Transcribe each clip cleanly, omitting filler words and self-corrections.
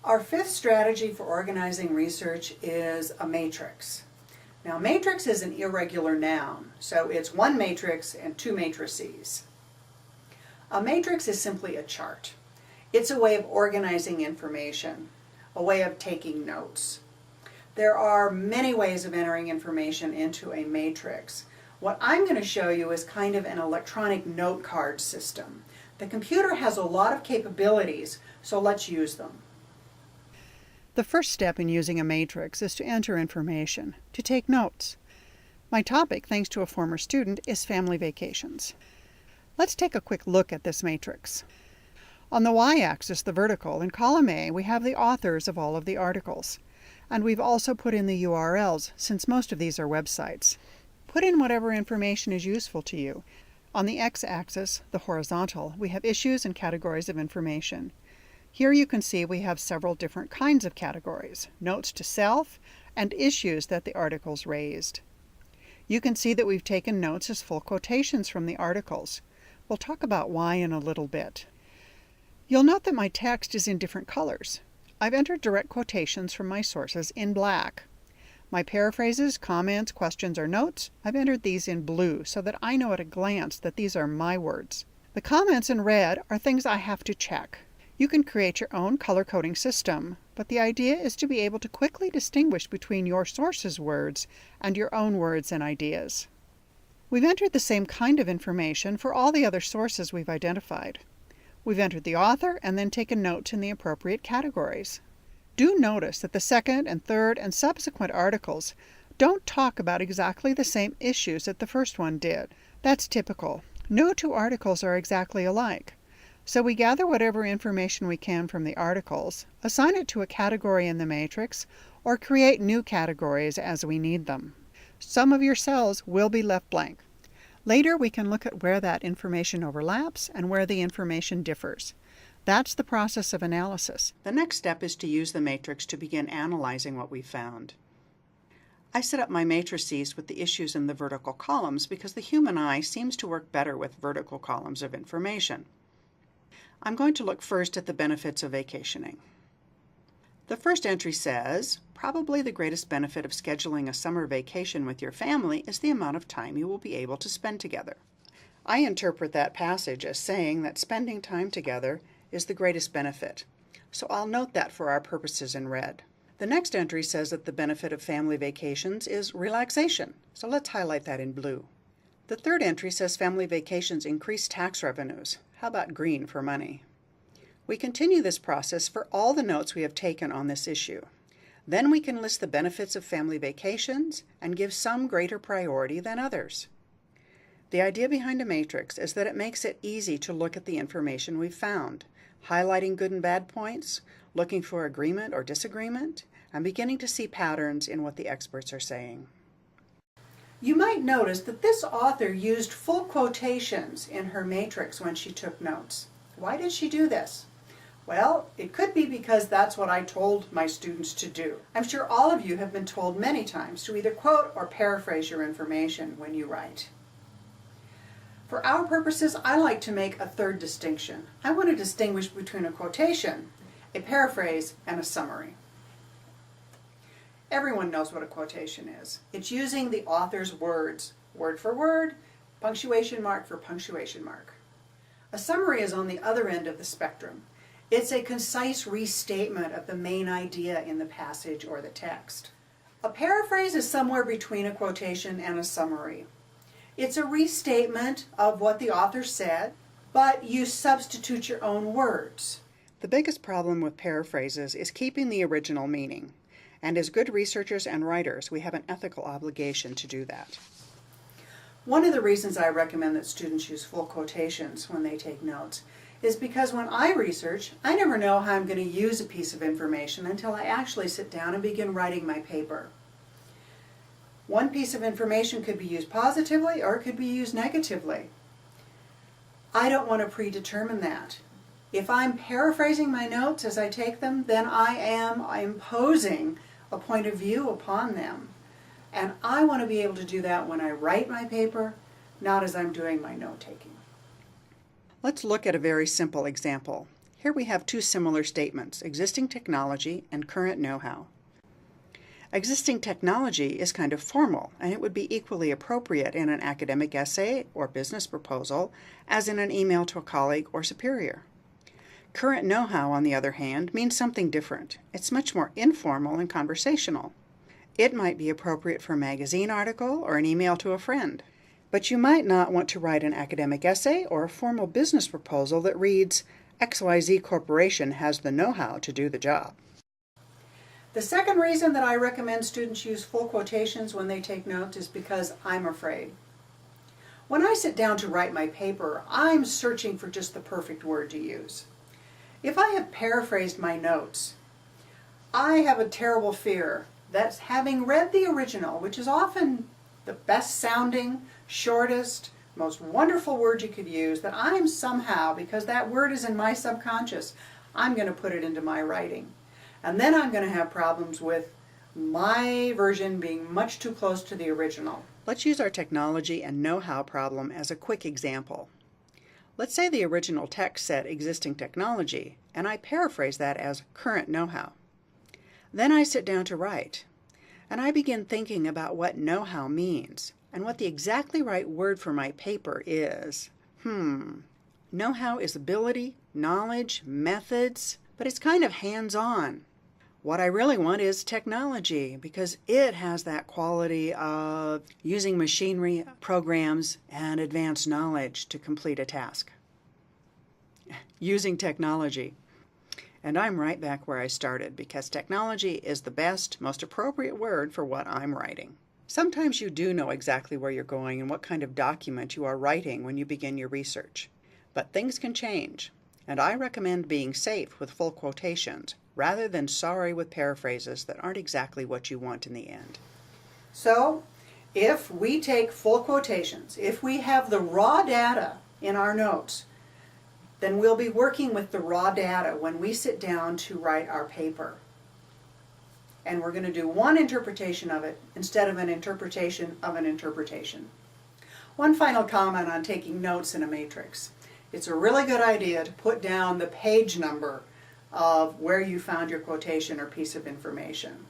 Our fifth strategy for organizing research is a matrix. Now, matrix is an irregular noun, so it's one matrix and two matrices. A matrix is simply a chart. It's a way of organizing information, a way of taking notes. There are many ways of entering information into a matrix. What I'm going to show you is kind of an electronic note card system. The computer has a lot of capabilities, so let's use them. The first step in using a matrix is to enter information, to take notes. My topic, thanks to a former student, is family vacations. Let's take a quick look at this matrix. On the y-axis, the vertical, in column A, we have the authors of all of the articles. And we've also put in the URLs, since most of these are websites. Put in whatever information is useful to you. On the x-axis, the horizontal, we have issues and categories of information. Here you can see we have several different kinds of categories, notes to self, and issues that the articles raised. You can see that we've taken notes as full quotations from the articles. We'll talk about why in a little bit. You'll note that my text is in different colors. I've entered direct quotations from my sources in black. My paraphrases, comments, questions, or notes, I've entered these in blue so that I know at a glance that these are my words. The comments in red are things I have to check. You can create your own color coding system, but the idea is to be able to quickly distinguish between your source's words and your own words and ideas. We've entered the same kind of information for all the other sources we've identified. We've entered the author and then taken notes in the appropriate categories. Do notice that the second and third and subsequent articles don't talk about exactly the same issues that the first one did. That's typical. No two articles are exactly alike. So we gather whatever information we can from the articles, assign it to a category in the matrix, or create new categories as we need them. Some of your cells will be left blank. Later we can look at where that information overlaps and where the information differs. That's the process of analysis. The next step is to use the matrix to begin analyzing what we found. I set up my matrices with the issues in the vertical columns because the human eye seems to work better with vertical columns of information. I'm going to look first at the benefits of vacationing. The first entry says, probably the greatest benefit of scheduling a summer vacation with your family is the amount of time you will be able to spend together. I interpret that passage as saying that spending time together is the greatest benefit, so I'll note that for our purposes in red. The next entry says that the benefit of family vacations is relaxation, so let's highlight that in blue. The third entry says family vacations increase tax revenues. How about green for money? We continue this process for all the notes we have taken on this issue. Then we can list the benefits of family vacations and give some greater priority than others. The idea behind a matrix is that it makes it easy to look at the information we've found, highlighting good and bad points, looking for agreement or disagreement, and beginning to see patterns in what the experts are saying. You might notice that this author used full quotations in her matrix when she took notes. Why did she do this? Well, it could be because that's what I told my students to do. I'm sure all of you have been told many times to either quote or paraphrase your information when you write. For our purposes, I like to make a third distinction. I want to distinguish between a quotation, a paraphrase, and a summary. Everyone knows what a quotation is. It's using the author's words, word for word, punctuation mark for punctuation mark. A summary is on the other end of the spectrum. It's a concise restatement of the main idea in the passage or the text. A paraphrase is somewhere between a quotation and a summary. It's a restatement of what the author said, but you substitute your own words. The biggest problem with paraphrases is keeping the original meaning. And as good researchers and writers, we have an ethical obligation to do that. One of the reasons I recommend that students use full quotations when they take notes is because when I research, I never know how I'm going to use a piece of information until I actually sit down and begin writing my paper. One piece of information could be used positively or it could be used negatively. I don't want to predetermine that. If I'm paraphrasing my notes as I take them, then I am imposing a point of view upon them. And I want to be able to do that when I write my paper, not as I'm doing my note-taking. Let's look at a very simple example. Here we have two similar statements, existing technology and current know-how. Existing technology is kind of formal, and it would be equally appropriate in an academic essay or business proposal as in an email to a colleague or superior. Current know-how, on the other hand, means something different. It's much more informal and conversational. It might be appropriate for a magazine article or an email to a friend. But you might not want to write an academic essay or a formal business proposal that reads, XYZ Corporation has the know-how to do the job. The second reason that I recommend students use full quotations when they take notes is because I'm afraid. When I sit down to write my paper, I'm searching for just the perfect word to use. If I have paraphrased my notes, I have a terrible fear that having read the original, which is often the best sounding, shortest, most wonderful word you could use, that I'm somehow, because that word is in my subconscious, I'm going to put it into my writing. And then I'm going to have problems with my version being much too close to the original. Let's use our technology and know-how problem as a quick example. Let's say the original text said existing technology, and I paraphrase that as current know-how. Then I sit down to write, and I begin thinking about what know-how means, and what the exactly right word for my paper is. Know-how is ability, knowledge, methods, but it's kind of hands-on. What I really want is technology, because it has that quality of using machinery, programs, and advanced knowledge to complete a task. Using technology. And I'm right back where I started, because technology is the best, most appropriate word for what I'm writing. Sometimes you do know exactly where you're going and what kind of document you are writing when you begin your research. But things can change, and I recommend being safe with full quotations, rather than sorry with paraphrases that aren't exactly what you want in the end. So, if we take full quotations, if we have the raw data in our notes, then we'll be working with the raw data when we sit down to write our paper. And we're going to do one interpretation of it instead of an interpretation of an interpretation. One final comment on taking notes in a matrix. It's a really good idea to put down the page number of where you found your quotation or piece of information.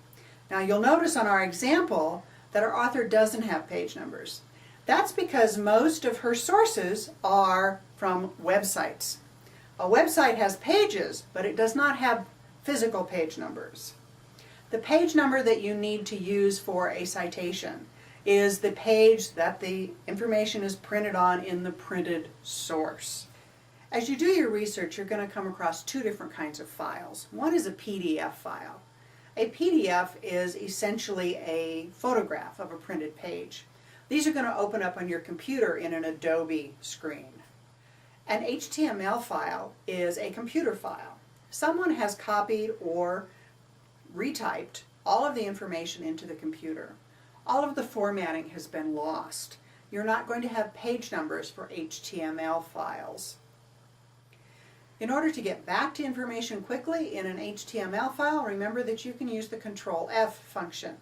Now you'll notice on our example that our author doesn't have page numbers. That's because most of her sources are from websites. A website has pages, but it does not have physical page numbers. The page number that you need to use for a citation is the page that the information is printed on in the printed source. As you do your research, you're going to come across two different kinds of files. One is a PDF file. A PDF is essentially a photograph of a printed page. These are going to open up on your computer in an Adobe screen. An HTML file is a computer file. Someone has copied or retyped all of the information into the computer. All of the formatting has been lost. You're not going to have page numbers for HTML files. In order to get back to information quickly in an HTML file, remember that you can use the Control F function.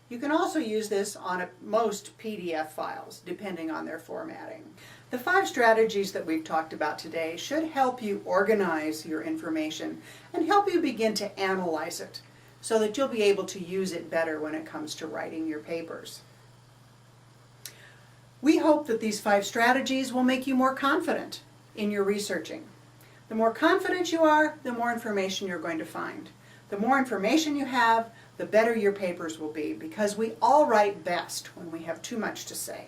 You can also use this on most PDF files, depending on their formatting. The 5 strategies that we've talked about today should help you organize your information and help you begin to analyze it so that you'll be able to use it better when it comes to writing your papers. We hope that these 5 strategies will make you more confident in your researching. The more confident you are, the more information you're going to find. The more information you have, the better your papers will be, because we all write best when we have too much to say.